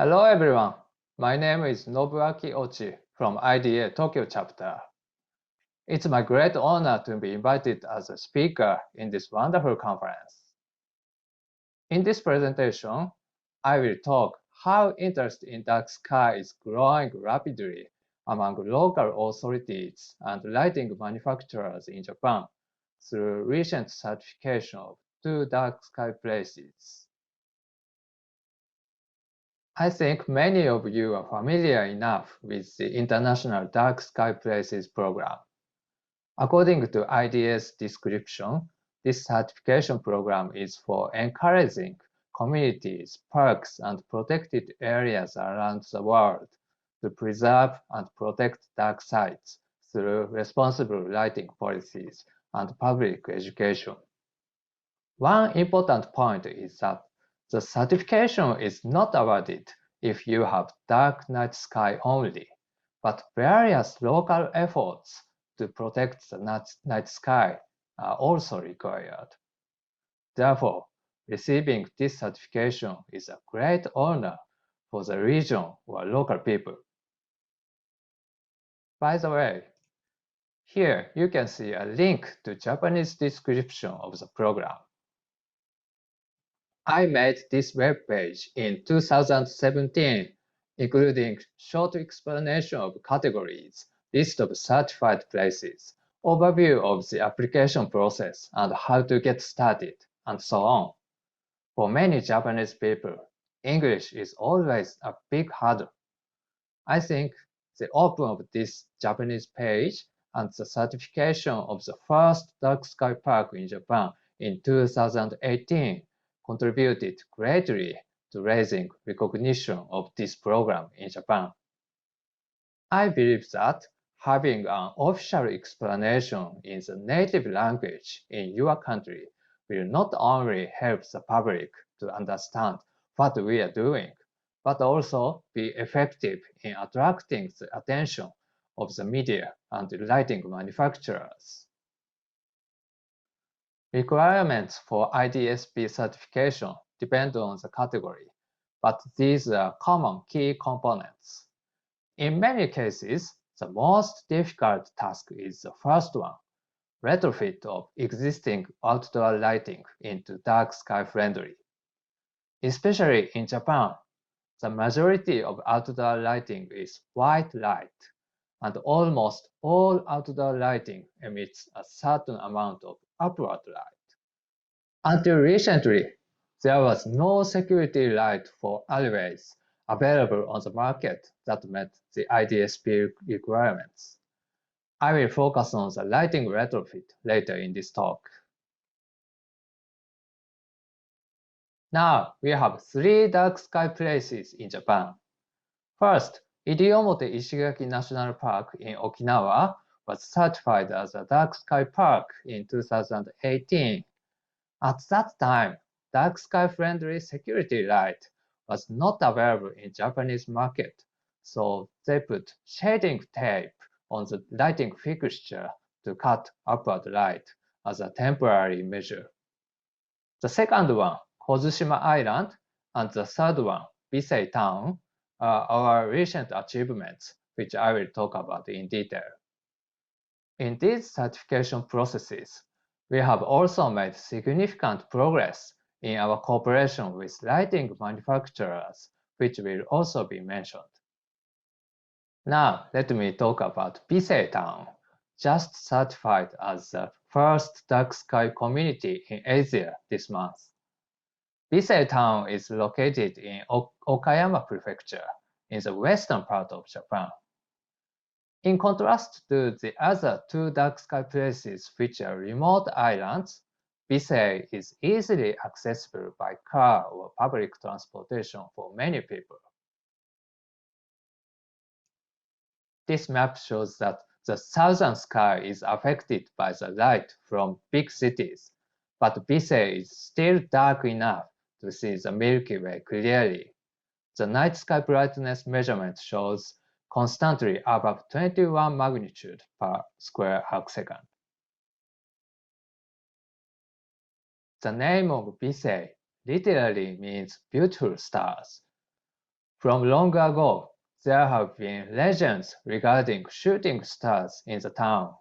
Hello everyone, my name is Nobuaki Ochi from IDA Tokyo chapter. It's my great honor to be invited as a speaker in this wonderful conference. In this presentation, I will talk how interest in dark sky is growing rapidly among local authorities and lighting manufacturers in Japan through recent certification of 2 dark sky places. I think many of you are familiar enough with the International Dark Sky Places program. According to IDA's description, this certification program is for encouraging communities, parks, and protected areas around the world to preserve and protect dark sites through responsible lighting policies and public education. One important point is that the certification is not awarded if you have dark night sky only, but various local efforts to protect the night sky are also required. Therefore, receiving this certification is a great honor for the region or local people. By the way, here you can see a link to Japanese description of the program. I made this web page in 2017, including short explanation of categories, list of certified places, overview of the application process and how to get started, and so on. For many Japanese people, English is always a big hurdle. I think the open of this Japanese page and the certification of the first dark sky park in Japan in 2018 contributed greatly to raising recognition of this program in Japan. I believe that having an official explanation in the native language in your country will not only help the public to understand what we are doing, but also be effective in attracting the attention of the media and lighting manufacturers. Requirements for IDSP certification depend on the category, but these are common key components. In many cases, the most difficult task is the first one, retrofit of existing outdoor lighting into dark sky friendly. Especially in Japan, the majority of outdoor lighting is white light, and almost all outdoor lighting emits a certain amount of upward light. Until recently, there was no security light for alleyways available on the market that met the IDSP requirements. I will focus on the lighting retrofit later in this talk. Now, we have 3 dark sky places in Japan. First, Iriomote Ishigaki National Park in Okinawa was certified as a dark sky park in 2018. At that time, dark sky friendly security light was not available in Japanese market, so they put shading tape on the lighting fixture to cut upward light as a temporary measure. The second one, Kozushima Island, and the third one, Bisei Town, are our recent achievements, which I will talk about in detail. In these certification processes, we have also made significant progress in our cooperation with lighting manufacturers, which will also be mentioned. Now, let me talk about Bisei Town, just certified as the first dark sky community in Asia this month. Bisei Town is located in Okayama Prefecture in the western part of Japan. In contrast to the other 2 dark sky places which are remote islands, Bisei is easily accessible by car or public transportation for many people. This map shows that the southern sky is affected by the light from big cities, but Bisei is still dark enough to see the Milky Way clearly. The night sky brightness measurement shows constantly above 21 magnitude per square arcsecond. The name of Bisei literally means beautiful stars. From long ago, there have been legends regarding shooting stars in the town,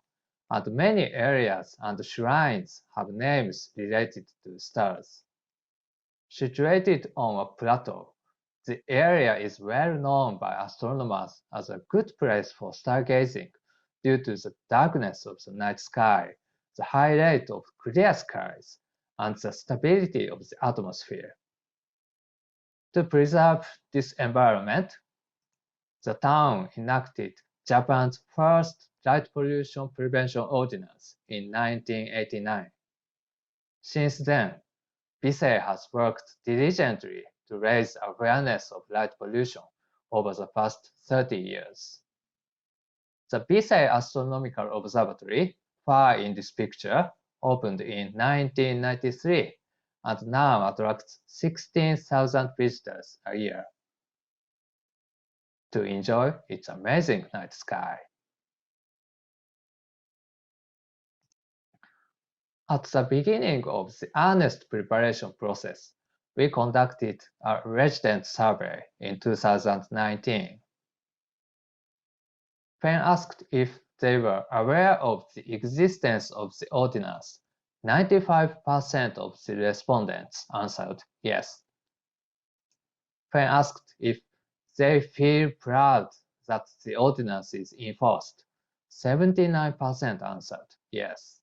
and many areas and shrines have names related to stars. Situated on a plateau, the area is well known by astronomers as a good place for stargazing due to the darkness of the night sky, the high rate of clear skies, and the stability of the atmosphere. To preserve this environment, the town enacted Japan's first light pollution prevention ordinance in 1989. Since then, Bisei has worked diligently to raise awareness of light pollution over the past 30 years. The Bisei Astronomical Observatory, far in this picture, opened in 1993 and now attracts 16,000 visitors a year to enjoy its amazing night sky. At the beginning of the earnest preparation process, we conducted a resident survey in 2019. When asked if they were aware of the existence of the ordinance, 95% of the respondents answered yes. When asked if they feel proud that the ordinance is enforced, 79% answered yes.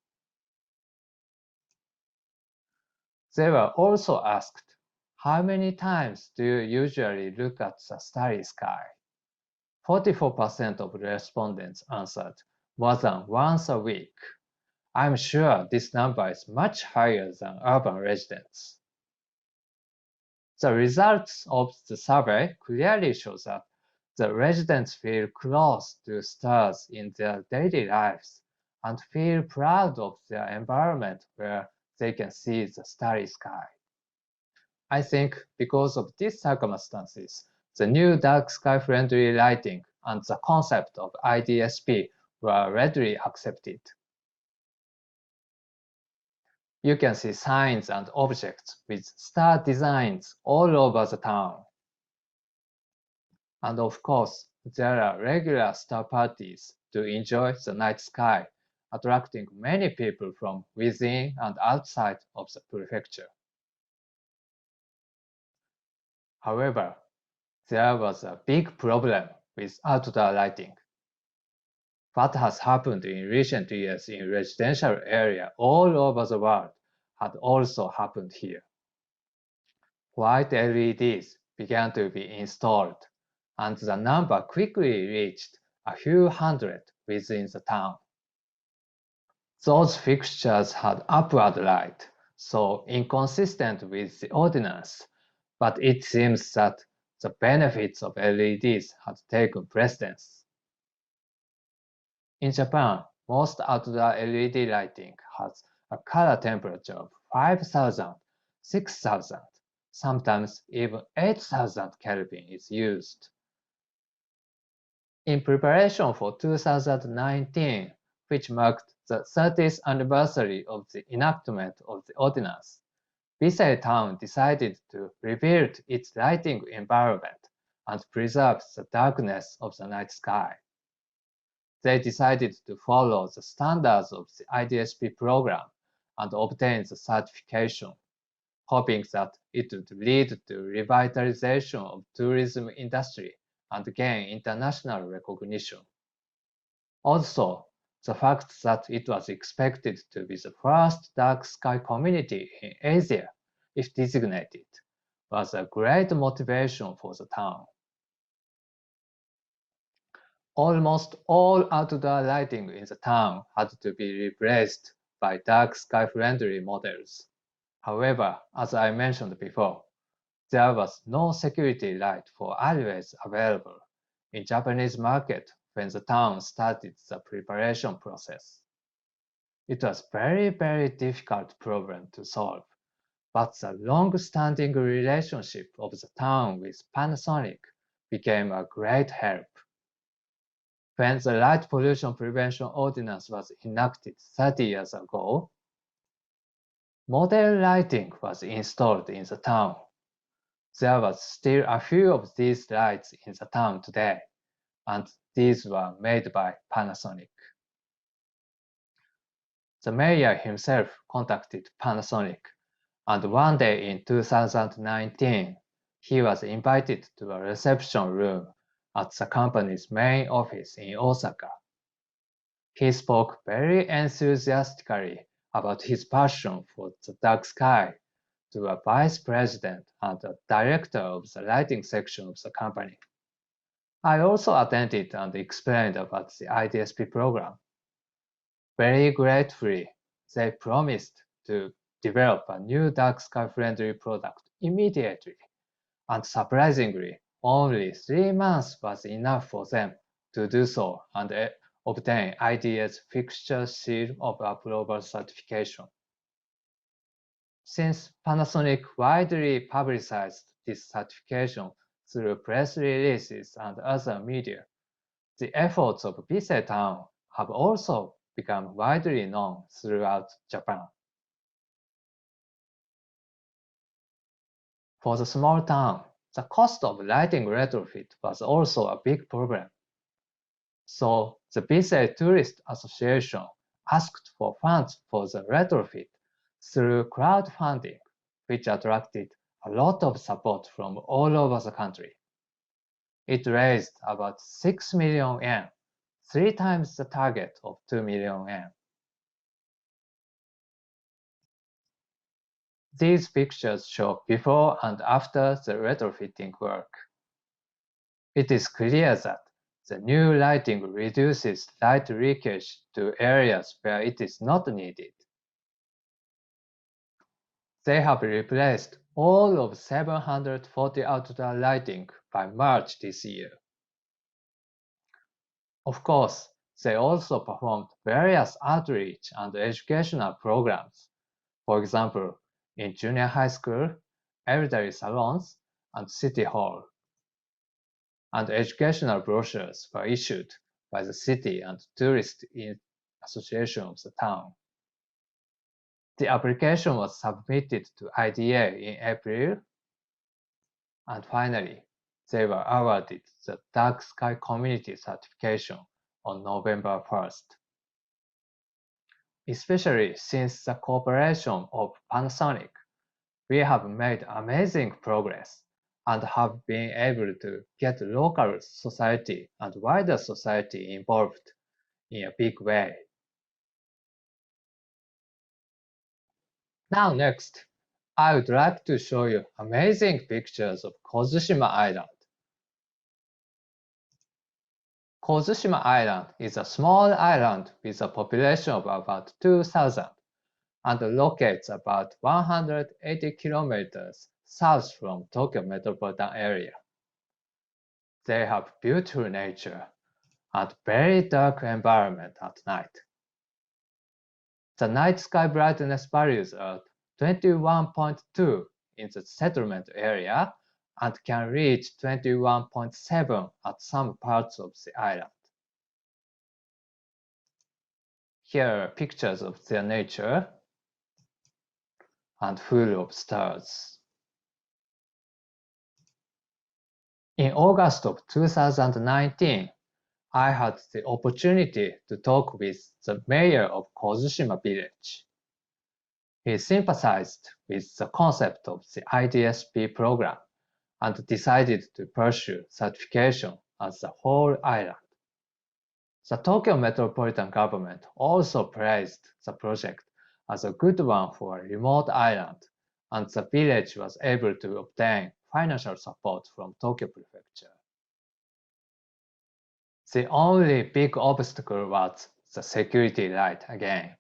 They were also asked, how many times do you usually look at the starry sky? 44% of respondents answered more than once a week. I'm sure this number is much higher than urban residents. The results of the survey clearly show that the residents feel close to stars in their daily lives and feel proud of their environment where they can see the starry sky. I think because of these circumstances, the new dark sky friendly lighting and the concept of IDSP were readily accepted. You can see signs and objects with star designs all over the town. And of course, there are regular star parties to enjoy the night sky, attracting many people from within and outside of the prefecture. However, there was a big problem with outdoor lighting. What has happened in recent years in residential areas all over the world had also happened here. White LEDs began to be installed, and the number quickly reached a few hundred within the town. Those fixtures had upward light, so inconsistent with the ordinance, but it seems that the benefits of LEDs had taken precedence. In Japan, most outdoor LED lighting has a color temperature of 5,000, 6,000, sometimes even 8,000 Kelvin is used. In preparation for 2019, which marked the 30th anniversary of the enactment of the ordinance, Bisei Town decided to rebuild its lighting environment and preserve the darkness of the night sky. They decided to follow the standards of the IDSP program and obtain the certification, hoping that it would lead to revitalization of tourism industry and gain international recognition. Also, the fact that it was expected to be the first dark sky community in Asia, if designated, was a great motivation for the town. Almost all outdoor lighting in the town had to be replaced by dark sky-friendly models. However, as I mentioned before, there was no security light for alleyways available in Japanese market when the town started the preparation process. It was very difficult problem to solve, but the long-standing relationship of the town with Panasonic became a great help. When the Light Pollution Prevention Ordinance was enacted 30 years ago, model lighting was installed in the town. There was still a few of these lights in the town today, and these were made by Panasonic. The mayor himself contacted Panasonic, and one day in 2019, he was invited to a reception room at the company's main office in Osaka. He spoke very enthusiastically about his passion for the dark sky to a vice president and a director of the lighting section of the company. I also attended and explained about the IDSP program. Very gratefully, they promised to develop a new dark sky friendly product immediately, and surprisingly, only 3 months was enough for them to do so and obtain IDA's fixture seal of approval certification. Since Panasonic widely publicized this certification through press releases and other media, the efforts of Bisei Town have also become widely known throughout Japan. For the small town, the cost of lighting retrofit was also a big problem. So the Bisei Tourist Association asked for funds for the retrofit through crowdfunding, which attracted a lot of support from all over the country. It raised about 6 million yen, 3 times the target of 2 million yen. These pictures show before and after the retrofitting work. It is clear that the new lighting reduces light leakage to areas where it is not needed. They have replaced all of 740 outdoor lighting by March this year. Of course, they also performed various outreach and educational programs. For example, in junior high school, elderly salons, and city hall. And educational brochures were issued by the city and tourist association of the town. The application was submitted to IDA in April, and finally, they were awarded the Dark Sky Community certification on November 1st. Especially since the cooperation of Panasonic, we have made amazing progress and have been able to get local society and wider society involved in a big way. Now next, I would like to show you amazing pictures of Kozushima Island. Kozushima Island is a small island with a population of about 2,000 and locates about 180 kilometers south from Tokyo metropolitan area. They have beautiful nature and very dark environment at night. The night sky brightness values are 21.2 in the settlement area and can reach 21.7 at some parts of the island. Here are pictures of their nature and full of stars. In August of 2019, I had the opportunity to talk with the mayor of Kozushima village. He sympathized with the concept of the IDSP program and decided to pursue certification as the whole island. The Tokyo metropolitan government also praised the project as a good one for a remote island, and the village was able to obtain financial support from Tokyo Prefecture. The only big obstacle was the security light again.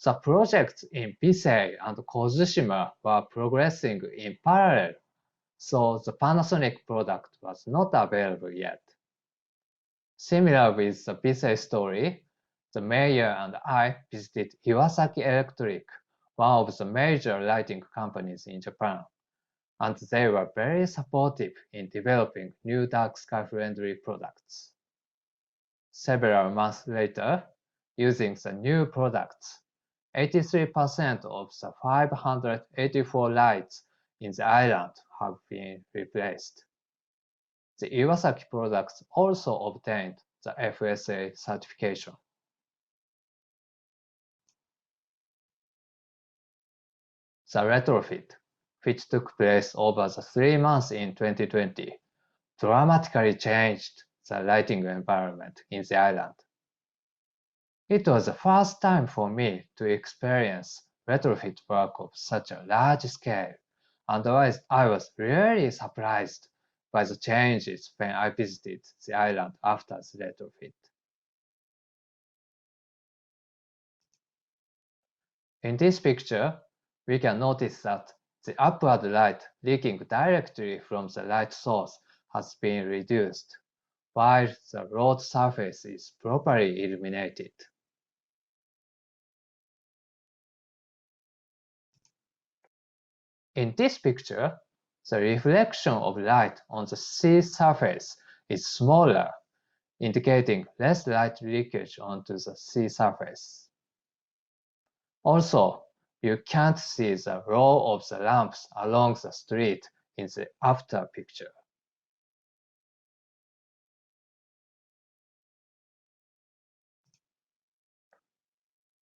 The projects in Bisei and Kozushima were progressing in parallel, so the Panasonic product was not available yet. Similar with the Bisei story, the mayor and I visited Iwasaki Electric, one of the major lighting companies in Japan, and they were very supportive in developing new dark sky-friendly products. Several months later, using the new products, 83% of the 584 lights in the island have been replaced. The Iwasaki products also obtained the FSA certification. The retrofit, which took place over the 3 months in 2020, dramatically changed the lighting environment in the island. It was the first time for me to experience retrofit work of such a large scale, and I was really surprised by the changes when I visited the island after the retrofit. In this picture, we can notice that the upward light leaking directly from the light source has been reduced, while the road surface is properly illuminated. In this picture, the reflection of light on the sea surface is smaller, indicating less light leakage onto the sea surface. Also, you can't see the row of the lamps along the street in the after picture.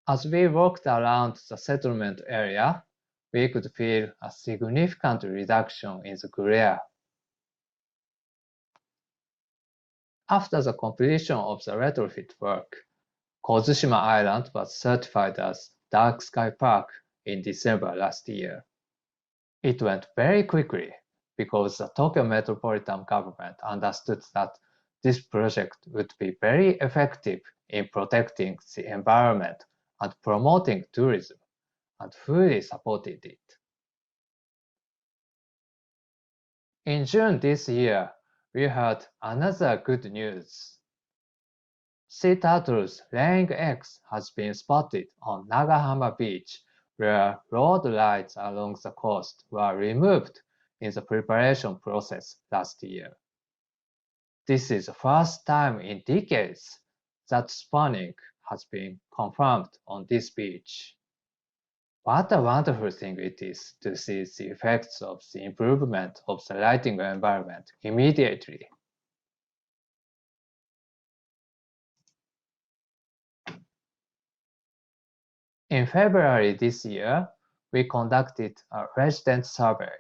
As we walked around the settlement area, we could feel a significant reduction in the glare. After the completion of the retrofit work, Kozushima Island was certified as Dark Sky Park in December last year. It went very quickly because the Tokyo Metropolitan Government understood that this project would be very effective in protecting the environment and promoting tourism, and fully supported it. In June this year, we heard another good news. Sea turtles laying eggs has been spotted on Nagahama Beach, where road lights along the coast were removed in the preparation process last year. This is the first time in decades that spawning has been confirmed on this beach. What a wonderful thing it is to see the effects of the improvement of the lighting environment immediately. In February this year, we conducted a resident survey.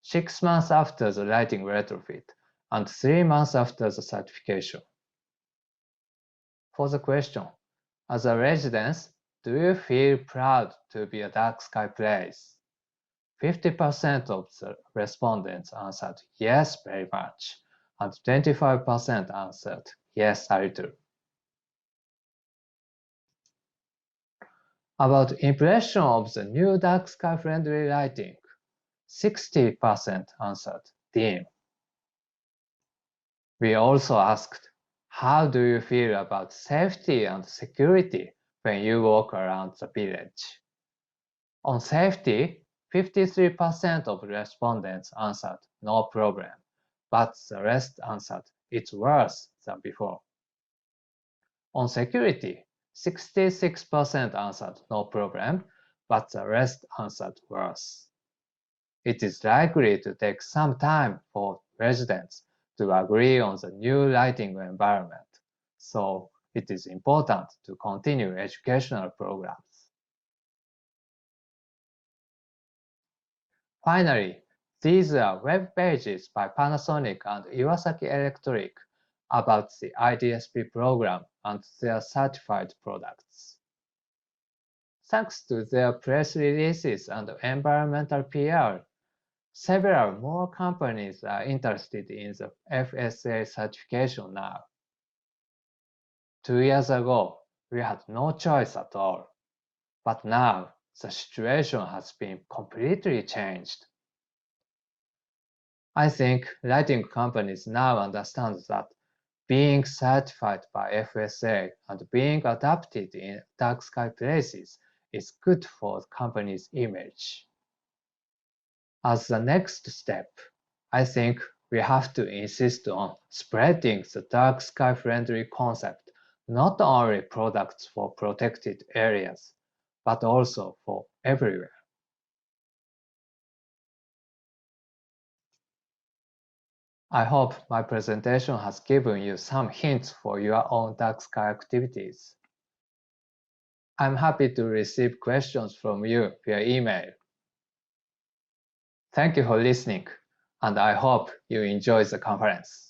6 months after the lighting retrofit and 3 months after the certification. For the question, as a resident, do you feel proud to be a dark sky place? 50% of the respondents answered yes very much, and 25% answered yes a little. About impression of the new dark sky friendly lighting, 60% answered dim. We also asked, how do you feel about safety and security when you walk around the village? On safety, 53% of respondents answered no problem, but the rest answered it's worse than before. On security, 66% answered no problem, but the rest answered worse. It is likely to take some time for residents to agree on the new lighting environment, so it is important to continue educational programs. Finally, these are web pages by Panasonic and Iwasaki Electric about the IDSP program and their certified products. Thanks to their press releases and environmental PR, several more companies are interested in the FSA certification now. 2 years ago, we had no choice at all. But now, the situation has been completely changed. I think lighting companies now understand that being certified by FSA and being adopted in dark sky places is good for the company's image. As the next step, I think we have to insist on spreading the dark sky friendly concept, not only products for protected areas, but also for everywhere. I hope my presentation has given you some hints for your own dark sky activities. I'm happy to receive questions from you via email. Thank you for listening, and I hope you enjoy the conference.